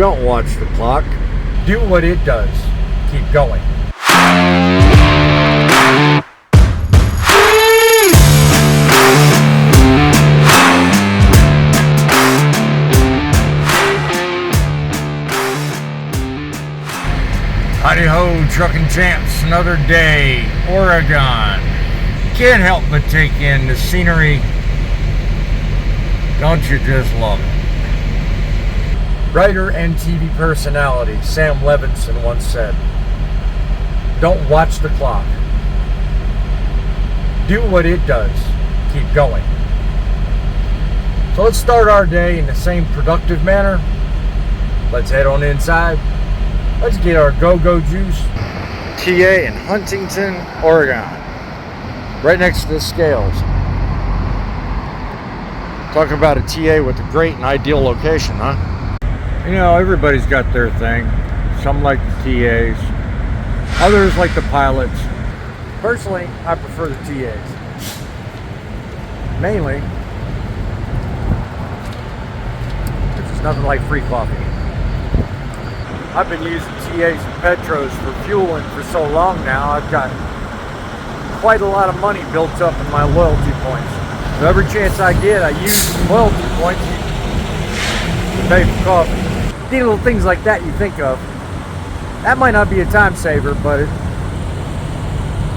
Don't watch the clock. Do what it does. Keep going. Howdy ho, trucking champs. Another day, Oregon. Can't help but take in the scenery. Don't you just love it? Writer and TV personality Sam Levinson once said, "Don't watch the clock. Do what it does. Keep going." So let's start our day in the same productive manner. Let's head on inside. Let's get our go-go juice. TA in Huntington, Oregon. Right next to the scales. Talk about a TA with a great and ideal location, huh? You know, everybody's got their thing. Some like the TAs. Others like the pilots. Personally, I prefer the TAs. Mainly, because there's nothing like free coffee. I've been using TAs and Petros for fueling for so long now, I've got quite a lot of money built up in my loyalty points. So every chance I get, I use some loyalty points to pay for coffee. The little things like that you think of. That might not be a time saver, but it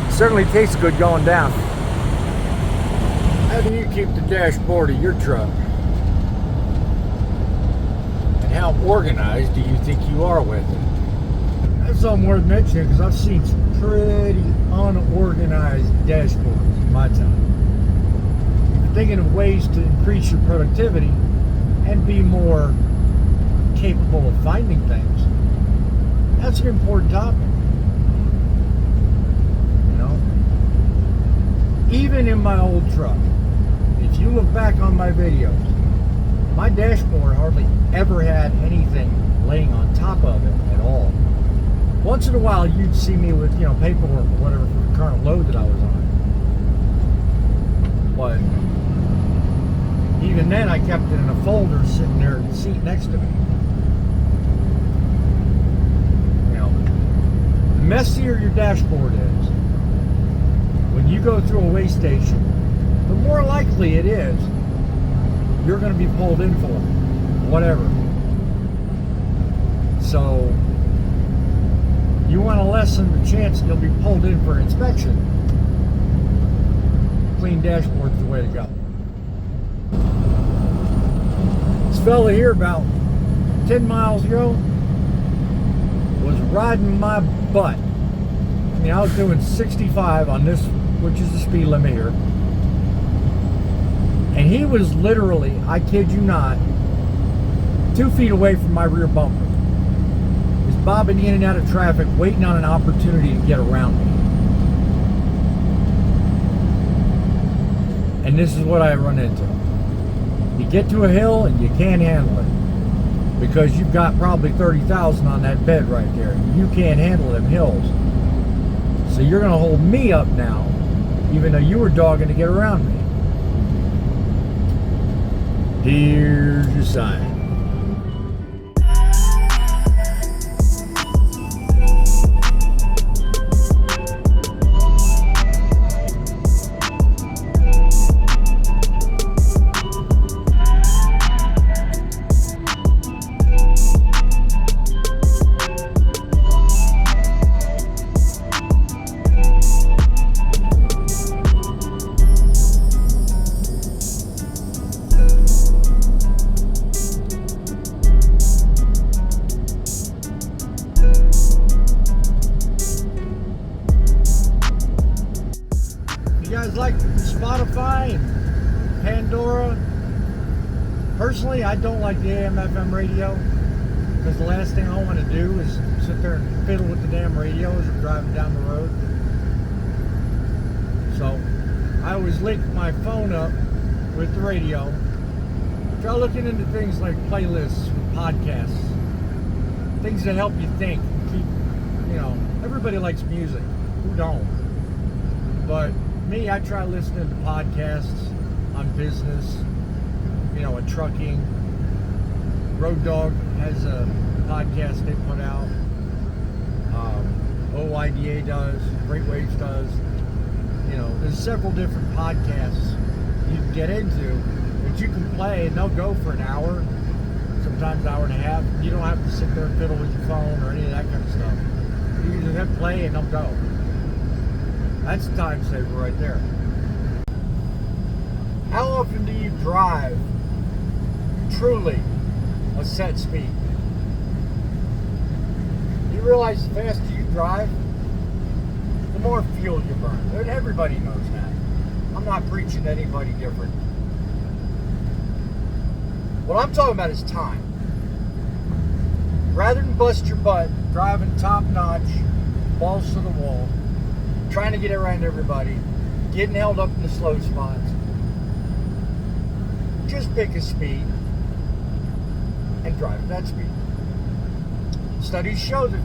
certainly tastes good going down. How do you keep the dashboard of your truck? How organized do you think you are with it? That's something worth mentioning because I've seen some pretty unorganized dashboards in my time. If you're thinking of ways to increase your productivity and be more capable of finding things, that's an important topic. You know? Even in my old truck, if you look back on my videos, my dashboard hardly ever had anything laying on top of it at all. Once in a while, you'd see me with, paperwork or whatever for the current load that I was on. But even then, I kept it in a folder sitting there in the seat next to me. The messier your dashboard is, when you go through a weigh station, the more likely it is you're going to be pulled in for whatever. So you want to lessen the chance that you'll be pulled in for inspection. Clean dashboard's the way to go. This fella here about 10 miles ago was riding my butt. I mean, I was doing 65 on this, which is the speed limit here. And he was literally, I kid you not, 2 feet away from my rear bumper. He's bobbing in and out of traffic, waiting on an opportunity to get around me. And this is what I run into. You get to a hill and you can't handle it. Because you've got probably 30,000 on that bed right there. And you can't handle them hills. So you're going to hold me up now, even though you were dogging to get around me. Here's your sign. Like Spotify and Pandora. Personally, I don't like the AM/FM radio because the last thing I want to do is sit there and fiddle with the damn radio as I'm driving down the road. So I always link my phone up with the radio. Try looking into things like playlists with podcasts, things that help you think. Keep, everybody likes music. Who don't? But me, I try listening to podcasts on business, and trucking. Road Dogg has a podcasts they put out. OIDA does, Great Waves does. You know, there's several different podcasts you can get into that you can play, and they'll go for an hour, sometimes an hour and a half. You don't have to sit there and fiddle with your phone or any of that kind of stuff. You can just hit play and they'll go. That's a time saver right there. How often do you drive truly a set speed? You realize the faster you drive, the more fuel you burn. And everybody knows that. I'm not preaching to anybody different. What I'm talking about is time. Rather than bust your butt driving top notch, balls to the wall, trying to get around everybody, getting held up in the slow spots, just pick a speed and drive at that speed. Studies show that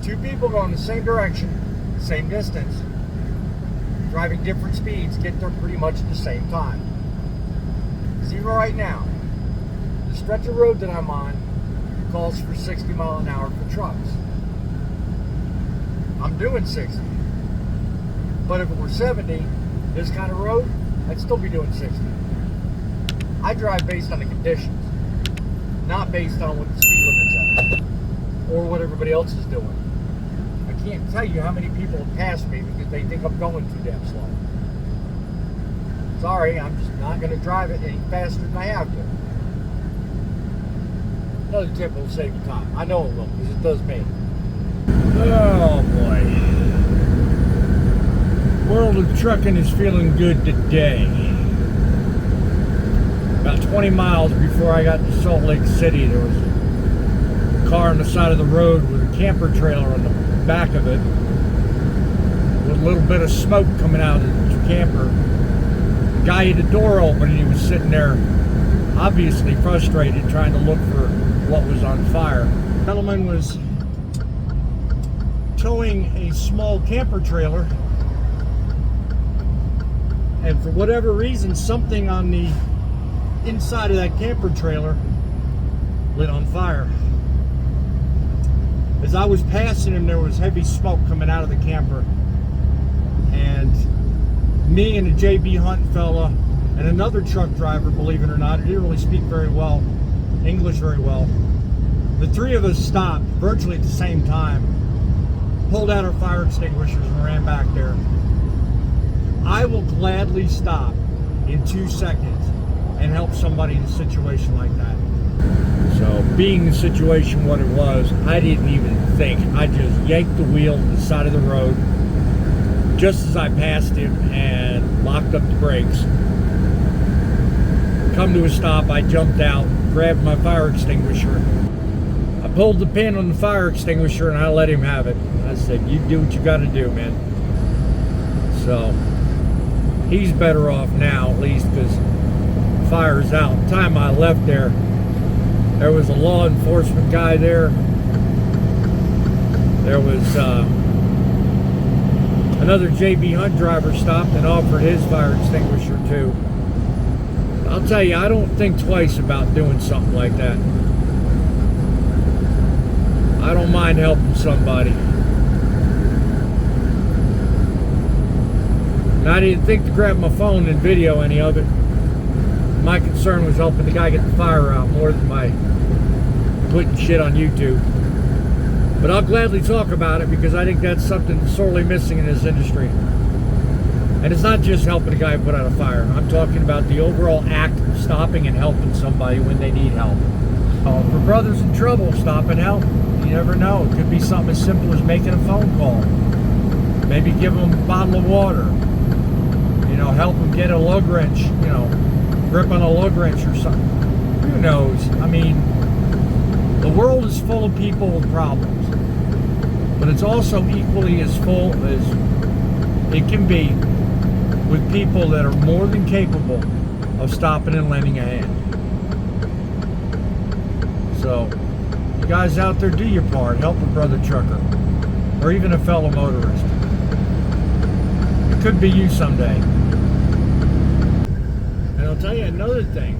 two people going the same direction, same distance, driving different speeds, get there pretty much at the same time. See, right now, the stretch of road that I'm on calls for 60 mile an hour for trucks. I'm doing 60. But if it were 70, this kind of road, I'd still be doing 60. I drive based on the conditions, not based on what the speed limit's at or what everybody else is doing. I can't tell you how many people have passed me because they think I'm going too damn slow. Sorry, I'm just not going to drive it any faster than I have to. Another tip will save you time. I know it will, because it does me. Oh boy. World of Truckin is feeling good today. About 20 miles before I got to Salt Lake City, there was a car on the side of the road with a camper trailer on the back of it, with a little bit of smoke coming out of the camper. The guy had the door open and he was sitting there, obviously frustrated, trying to look for what was on fire. The gentleman was towing a small camper trailer, and for whatever reason, something on the inside of that camper trailer lit on fire. As I was passing him, there was heavy smoke coming out of the camper, and me and a JB Hunt fella and another truck driver, believe it or not, he didn't really speak very well English very well. The three of us stopped virtually at the same time, pulled out our fire extinguishers and ran back there. I will gladly stop in 2 seconds and help somebody in a situation like that. So, being the situation what it was, I didn't even think. I just yanked the wheel to the side of the road just as I passed him and locked up the brakes. Come to a stop, I jumped out, grabbed my fire extinguisher. I pulled the pin on the fire extinguisher and I let him have it. I said, you do what you gotta do, man. So, he's better off now, at least, because the fire's out. The time I left there was a law enforcement guy there. There was another JB Hunt driver stopped and offered his fire extinguisher too. I'll tell you, I don't think twice about doing something like that. I don't mind helping somebody. And I didn't think to grab my phone and video any of it. My concern was helping the guy get the fire out more than my putting shit on YouTube. But I'll gladly talk about it because I think that's something sorely missing in this industry. And it's not just helping a guy put out a fire. I'm talking about the overall act of stopping and helping somebody when they need help. For brothers in trouble, stop and help. You never know. It could be something as simple as making a phone call. Maybe give them a bottle of water. You know, help them get a lug wrench, you know, grip on a lug wrench or something. Who knows? I mean, the world is full of people with problems. But it's also equally as full as it can be with people that are more than capable of stopping and lending a hand. So, you guys out there, do your part. Help a brother trucker. Or even a fellow motorist. It could be you someday. And I'll tell you another thing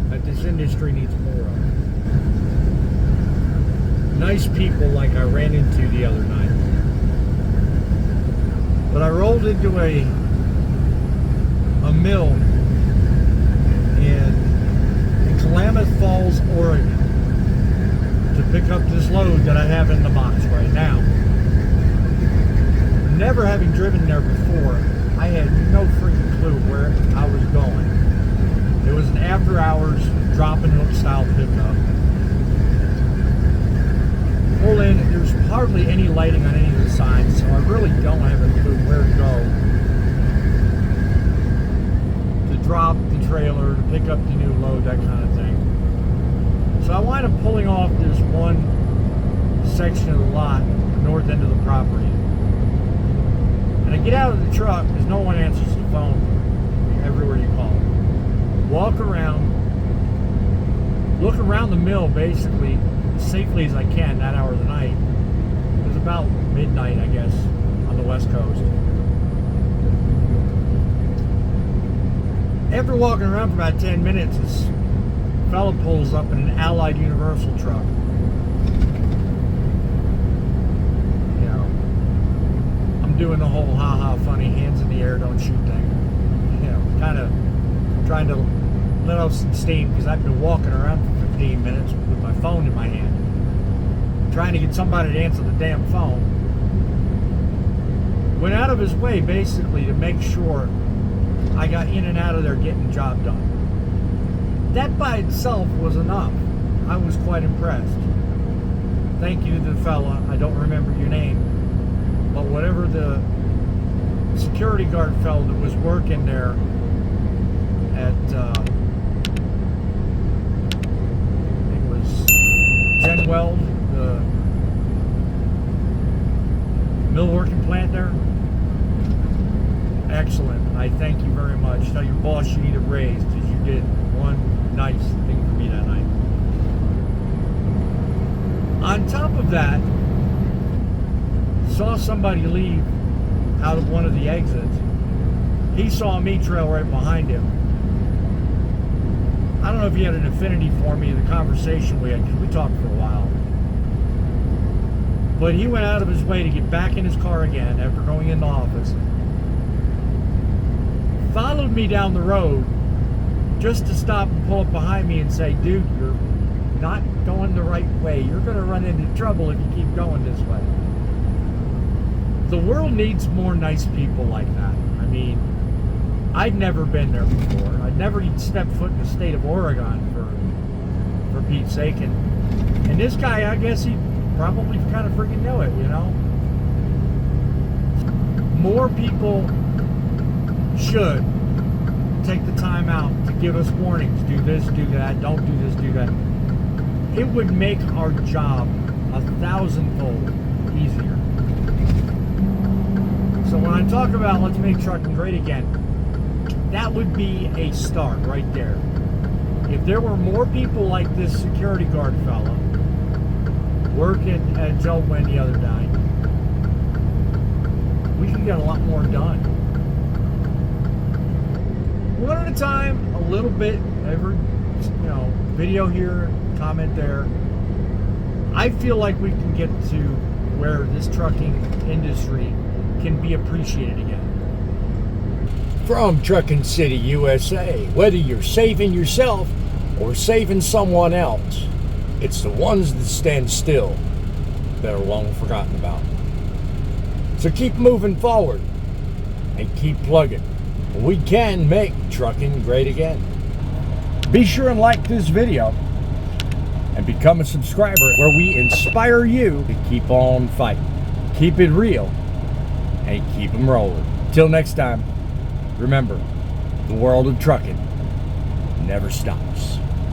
that this industry needs more of. nice people like I ran into the other night. But I rolled into a mill in Klamath Falls, Oregon to pick up this load that I have in the box right now. Never having driven there before, I had no freaking clue where I was going. It was an after hours drop and hook style pickup. Pull in, there's hardly any lighting on any of the signs, so I really don't have a clue where to go to drop the trailer, to pick up the new load, that kind of thing. So I wind up pulling off this one section of the lot, the north end of the property. And I get out of the truck because no one answers the phone everywhere you call. Walk around, look around the mill basically as safely as I can that hour of the night. It was about midnight, I guess, on the West Coast. After walking around for about 10 minutes, this fella pulls up in an Allied Universal truck. Doing the whole ha-ha funny hands in the air don't shoot thing, kind of trying to let off some steam because I've been walking around for 15 minutes with my phone in my hand trying to get somebody to answer the damn phone. Went out of his way basically to make sure I got in and out of there getting the job done. That by itself was enough. I was quite impressed. Thank you to the fella. I don't remember your name. But whatever the security guard fellow that was working there at, it was Gen Weld, the millworking plant there. Excellent. I thank you very much. Tell your boss you need a raise because you did one nice thing for me that night. On top of that, saw somebody leave out of one of the exits. He saw me trail right behind him. I don't know if he had an affinity for me, the conversation we had, because we talked for a while. But he went out of his way to get back in his car again after going in the office. Followed me down the road just to stop and pull up behind me and say, dude, you're not going the right way. You're going to run into trouble if you keep going this way. The world needs more nice people like that. I mean, I'd never been there before. I'd never even stepped foot in the state of Oregon for Pete's sake. And this guy, I guess he probably kind of freaking knew it, More people should take the time out to give us warnings. Do this, do that, don't do this, do that. It would make our job 1,000-fold easier. So when I talk about let's make trucking great again, that would be a start right there. If there were more people like this security guard fella working at Joe Wynn the other night, we could get a lot more done. One at a time, a little bit, every video here, comment there. I feel like we can get to where this trucking industry can be appreciated again. From Truckin' City, USA, whether you're saving yourself or saving someone else, it's the ones that stand still that are long forgotten about. So keep moving forward and keep plugging. We can make trucking great again. Be sure and like this video and become a subscriber where we inspire you to keep on fighting. Keep it real and keep them rolling. Till next time, remember, the world of trucking never stops.